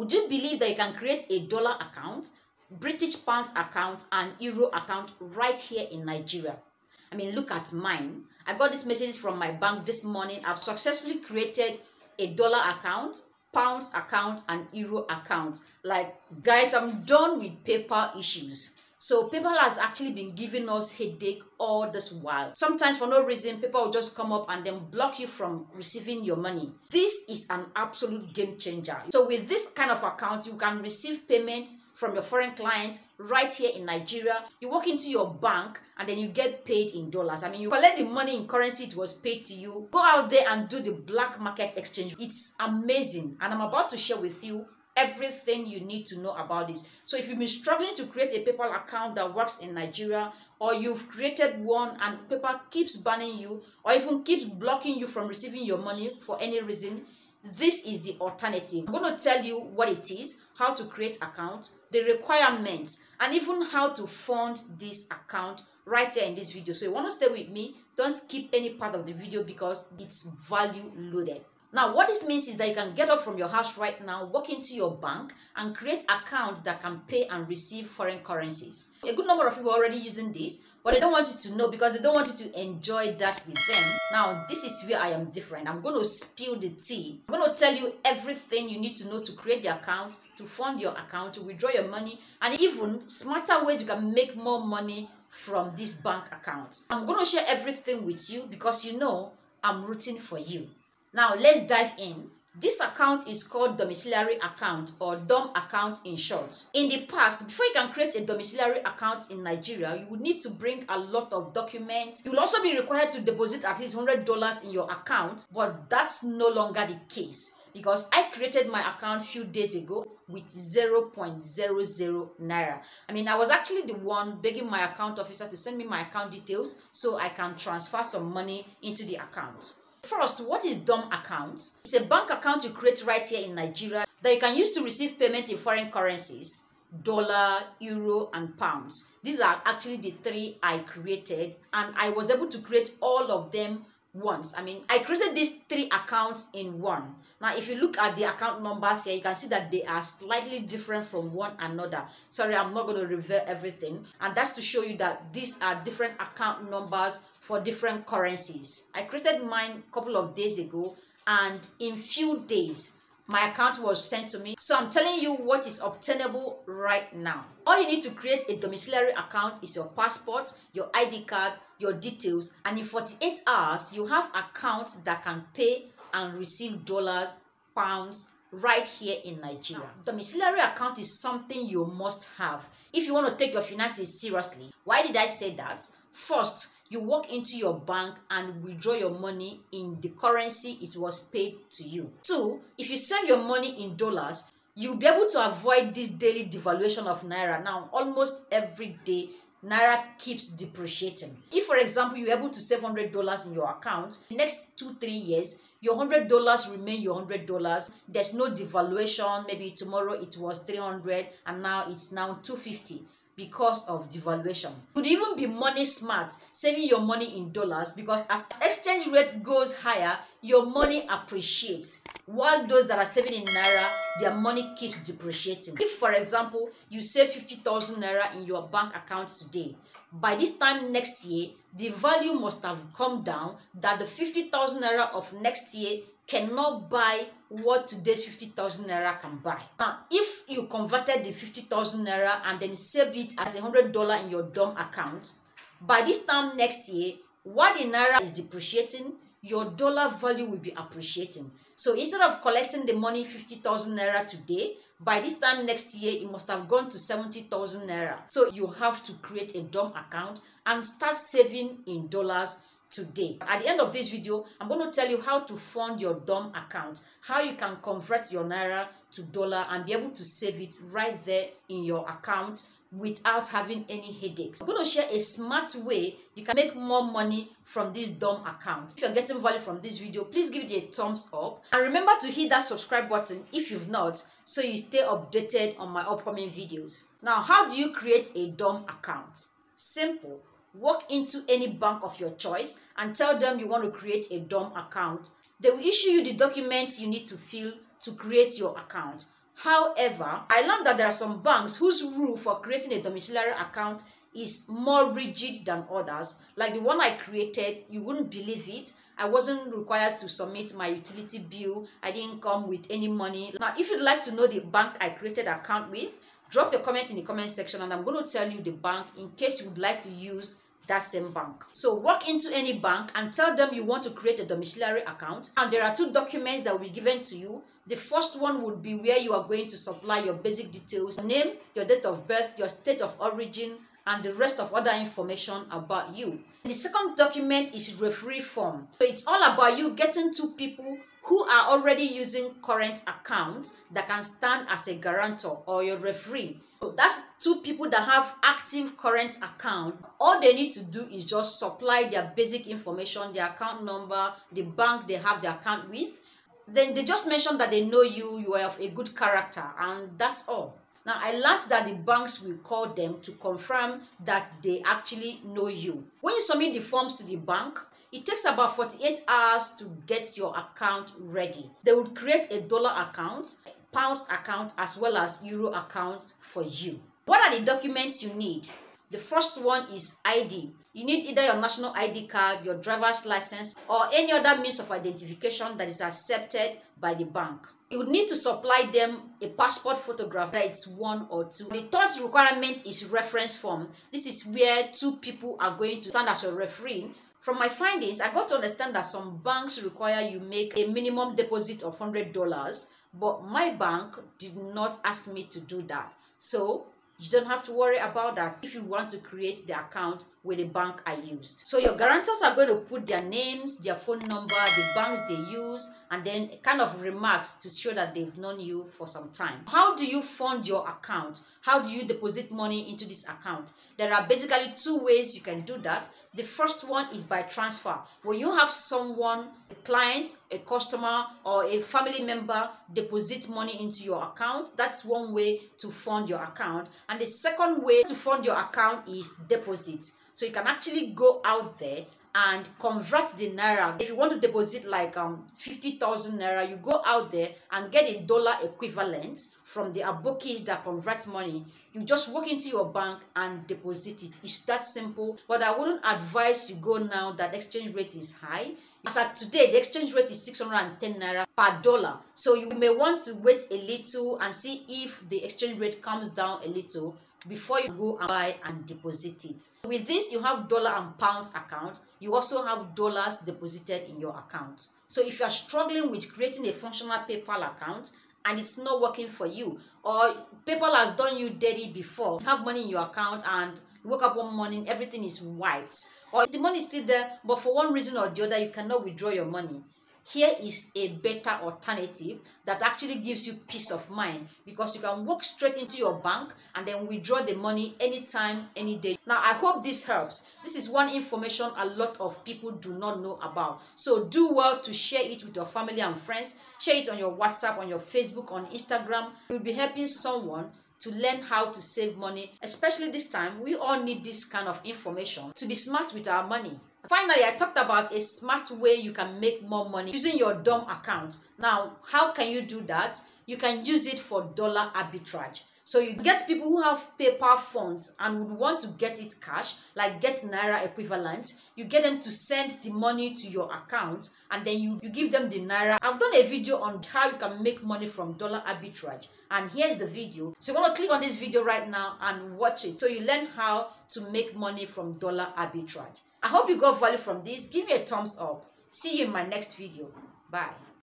Would you believe that you can create a dollar account, British pounds account, and euro account right here in Nigeria? I mean, look at mine. I got this message from my bank this morning. I've successfully created a dollar account, pounds account, and euro account. Like, guys, I'm done with PayPal issues. So PayPal has actually been giving us headache all this while. Sometimes for no reason, PayPal will just come up and then block you from receiving your money. This is an absolute game changer. So with this kind of account, you can receive payment from your foreign client right here in Nigeria. You walk into your bank and then you get paid in dollars. I mean, you collect the money in currency it was paid to you. Go out there and do the black market exchange. It's amazing. And I'm about to share with you everything you need to know about this. So if you've been struggling to create a PayPal account that works in Nigeria, or you've created one and PayPal keeps banning you or even keeps blocking you from receiving your money for any reason, this is the alternative. I'm going to tell you what it is, how to create account, the requirements, and even how to fund this account right here in this video. So you want to stay with me, don't skip any part of the video because it's value loaded. Now, what this means is that you can get up from your house right now, walk into your bank, and create an account that can pay and receive foreign currencies. A good number of people are already using this, but they don't want you to know because they don't want you to enjoy that with them. Now, this is where I am different. I'm going to spill the tea. I'm going to tell you everything you need to know to create the account, to fund your account, to withdraw your money, and even smarter ways you can make more money from this bank account. I'm going to share everything with you because you know I'm rooting for you. Now, let's dive in. This account is called domiciliary account or DOM account in short. In the past, before you can create a domiciliary account in Nigeria, you would need to bring a lot of documents. You will also be required to deposit at least $100 in your account, but that's no longer the case because I created my account a few days ago with 0.00 naira. I mean, I was actually the one begging my account officer to send me my account details so I can transfer some money into the account. First, what is DOM account? It's a bank account you create right here in Nigeria that you can use to receive payment in foreign currencies, dollar, euro, and pounds. These are actually the three I created, and I was able to create all of them once. I mean, I created these three accounts in one. Now, if you look at the account numbers here, you can see that they are slightly different from one another. Sorry, I'm not going to reveal everything. And that's to show you that these are different account numbers for different currencies. I created mine a couple of days ago, and in few days, my account was sent to me. So I'm telling you what is obtainable right now. All you need to create a domiciliary account is your passport, your ID card, your details, and in 48 hours, you have accounts that can pay and receive dollars, pounds, right here in Nigeria. Domiciliary account is something you must have if you want to take your finances seriously. Why did I say that? First, you walk into your bank and withdraw your money in the currency it was paid to you. Two, if you save your money in dollars, you'll be able to avoid this daily devaluation of naira. Now, almost every day, naira keeps depreciating. If, for example, you're able to save $100 in your account, the next 2-3 years, your $100 remain your $100. There's no devaluation. Maybe tomorrow it was 300 and now it's now 250. Because of devaluation. It could even be money smart, saving your money in dollars, because as exchange rate goes higher, your money appreciates. While those that are saving in naira, their money keeps depreciating. If, for example, you save 50,000 naira in your bank account today, by this time next year, the value must have come down that the 50,000 naira of next year cannot buy what today's 50,000 naira can buy. Now, if you converted the 50,000 naira and then saved it as $100 in your DOM account, by this time next year, while the naira is depreciating, your dollar value will be appreciating. So instead of collecting the money 50,000 naira today, by this time next year, it must have gone to 70,000 naira. So you have to create a DOM account and start saving in dollars today. At the end of this video, I'm going to tell you how to fund your DOM account, how you can convert your naira to dollar and be able to save it right there in your account without having any headaches. I'm going to share a smart way you can make more money from this DOM account. If you're getting value from this video, please give it a thumbs up and remember to hit that subscribe button if you've not, so you stay updated on my upcoming videos. Now, how do you create a DOM account? Simple. Walk into any bank of your choice and tell them you want to create a DOM account. They will issue you the documents you need to fill to create your account. However, I learned that there are some banks whose rule for creating a domiciliary account is more rigid than others. Like the one I created, you wouldn't believe it. I wasn't required to submit my utility bill. I didn't come with any money. Now, if you'd like to know the bank I created an account with, drop your comment in the comment section and I'm going to tell you the bank in case you would like to use that same bank. So walk into any bank and tell them you want to create a domiciliary account, and there are 2 documents that will be given to you. The first one would be where you are going to supply your basic details, your name, your date of birth, your state of origin, and the rest of other information about you. The second document is referee form. So it's all about you getting 2 people who are already using current accounts that can stand as a guarantor or your referee. So that's 2 people that have active current account. All they need to do is just supply their basic information, their account number, the bank they have the account with. Then they just mention that they know you are of a good character, and that's all. Now, I learned that the banks will call them to confirm that they actually know you. When you submit the forms to the bank, it takes about 48 hours to get your account ready. They would create a dollar account, pounds account, as well as euro account for you. What are the documents you need? The first one is ID. You need either your national ID card, your driver's license, or any other means of identification that is accepted by the bank. You would need to supply them a passport photograph, that it's 1 or 2. The third requirement is reference form. This is where 2 people are going to stand as a referee. From my findings, I got to understand that some banks require you make a minimum deposit of $100, but my bank did not ask me to do that. So you don't have to worry about that if you want to create the account with the bank I used. So your guarantors are going to put their names, their phone number, the banks they use, and then kind of remarks to show that they've known you for some time. How do you fund your account? How do you deposit money into this account? There are basically 2 ways you can do that. The first one is by transfer. When you have someone, a client, a customer, or a family member deposit money into your account, that's one way to fund your account. And the second way to fund your account is deposit. So you can actually go out there and convert the naira. If you want to deposit like 50,000 naira, you go out there and get a dollar equivalent from the abokis that convert money. You just walk into your bank and deposit it. It's that simple. But I wouldn't advise you go now that exchange rate is high. As at today, the exchange rate is 610 naira per dollar. So you may want to wait a little and see if the exchange rate comes down a little before you go and buy and deposit it. With this, you have dollar and pounds account. You also have dollars deposited in your account. So if you are struggling with creating a functional PayPal account and it's not working for you, or PayPal has done you dirty before, you have money in your account and you wake up one morning, everything is wiped, or the money is still there, but for one reason or the other, you cannot withdraw your money. Here is a better alternative that actually gives you peace of mind, because you can walk straight into your bank and then withdraw the money anytime, any day. Now, I hope this helps. This is one information a lot of people do not know about. So do well to share it with your family and friends. Share it on your WhatsApp, on your Facebook, on Instagram. You'll be helping someone to learn how to save money. Especially this time, we all need this kind of information to be smart with our money. Finally, I talked about a smart way you can make more money using your DOM account. Now, how can you do that? You can use it for dollar arbitrage. So you get people who have PayPal funds and would want to get it cash, like get Naira equivalent. You get them to send the money to your account and then you give them the Naira. I've done a video on how you can make money from dollar arbitrage. And here's the video. So you want to click on this video right now and watch it so you learn how to make money from dollar arbitrage. I hope you got value from this. Give me a thumbs up. See you in my next video. Bye.